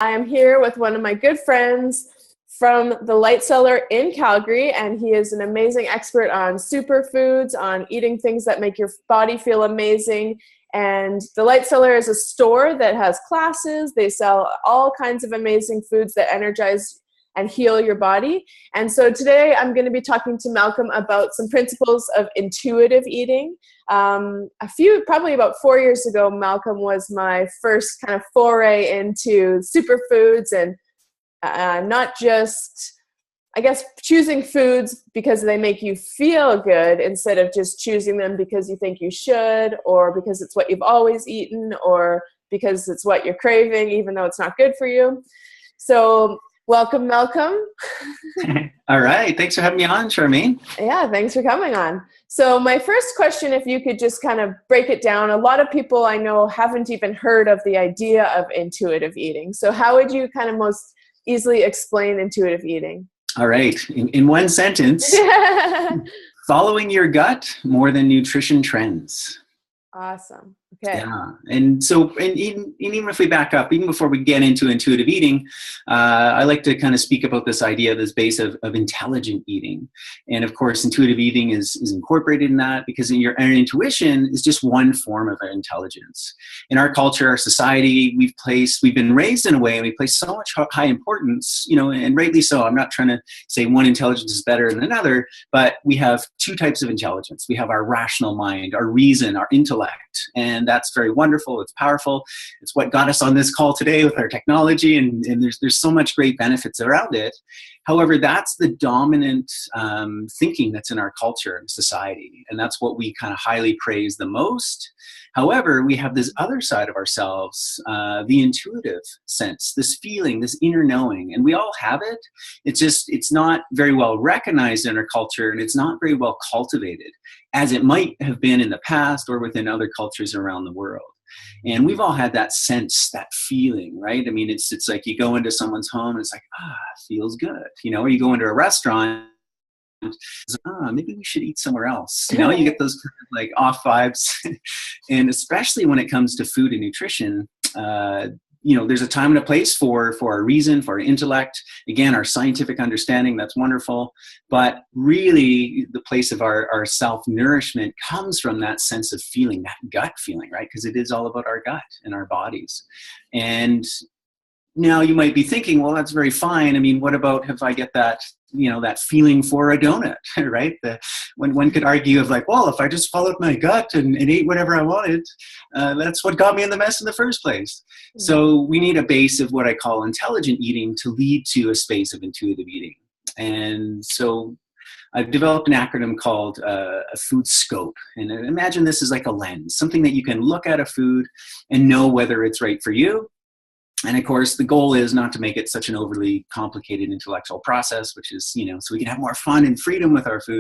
I am here with one of my good friends from the Light Cellar in Calgary, and he is an amazing expert on superfoods, on eating things that make your body feel amazing. And the Light Cellar is a store that has classes. They sell all kinds of amazing foods that energize and heal your body. And so today I'm going to be talking to Malcolm about some principles of intuitive eating. Probably about 4 years ago, Malcolm was my first kind of foray into superfoods and not just, I guess, choosing foods because they make you feel good instead of just choosing them because you think you should, or because it's what you've always eaten, or because it's what you're craving, even though it's not good for you. So welcome, Malcolm. All right. Thanks for having me on, Charmaine. Yeah, thanks for coming on. So my first question, if you could just kind of break it down, a lot of people I know haven't even heard of the idea of intuitive eating. So how would you kind of most easily explain intuitive eating? All right. In one sentence, following your gut more than nutrition trends. Awesome. Okay. Yeah. And so, and even if we back up, even before we get into intuitive eating, I like to kind of speak about this idea, this base of intelligent eating. And of course, intuitive eating is incorporated in that because our intuition is just one form of our intelligence. In our culture, our society, we've been raised in a way and we place so much high importance, and rightly so. I'm not trying to say one intelligence is better than another, but we have two types of intelligence. We have our rational mind, our reason, our intellect, and that's very wonderful. It's powerful. It's what got us on this call today with our technology, and there's so much great benefits around it. However, that's the dominant thinking that's in our culture and society, and that's what we kind of highly praise the most. However, we have this other side of ourselves, the intuitive sense, this feeling, this inner knowing, and we all have it. It's not very well recognized in our culture, and it's not very well cultivated as it might have been in the past or within other cultures around the world. And we've all had that sense, that feeling, right? I mean, it's like you go into someone's home and it's like, it feels good, or you go into a restaurant, it's like, maybe we should eat somewhere else. You get those kind of like off vibes. And especially when it comes to food and nutrition, there's a time and a place for our reason, for our intellect, again, our scientific understanding, that's wonderful. But really the place of our self-nourishment comes from that sense of feeling, that gut feeling, right? Because it is all about our gut and our bodies. And now you might be thinking, well, that's very fine. I mean, what about if I get that, that feeling for a donut, right? When one could argue of like, well, if I just followed my gut and ate whatever I wanted, that's what got me in the mess in the first place. Mm-hmm. So we need a base of what I call intelligent eating to lead to a space of intuitive eating. And so I've developed an acronym called a food scope. And imagine this is like a lens, something that you can look at a food and know whether it's right for you. And of course, the goal is not to make it such an overly complicated intellectual process, which is, so we can have more fun and freedom with our food.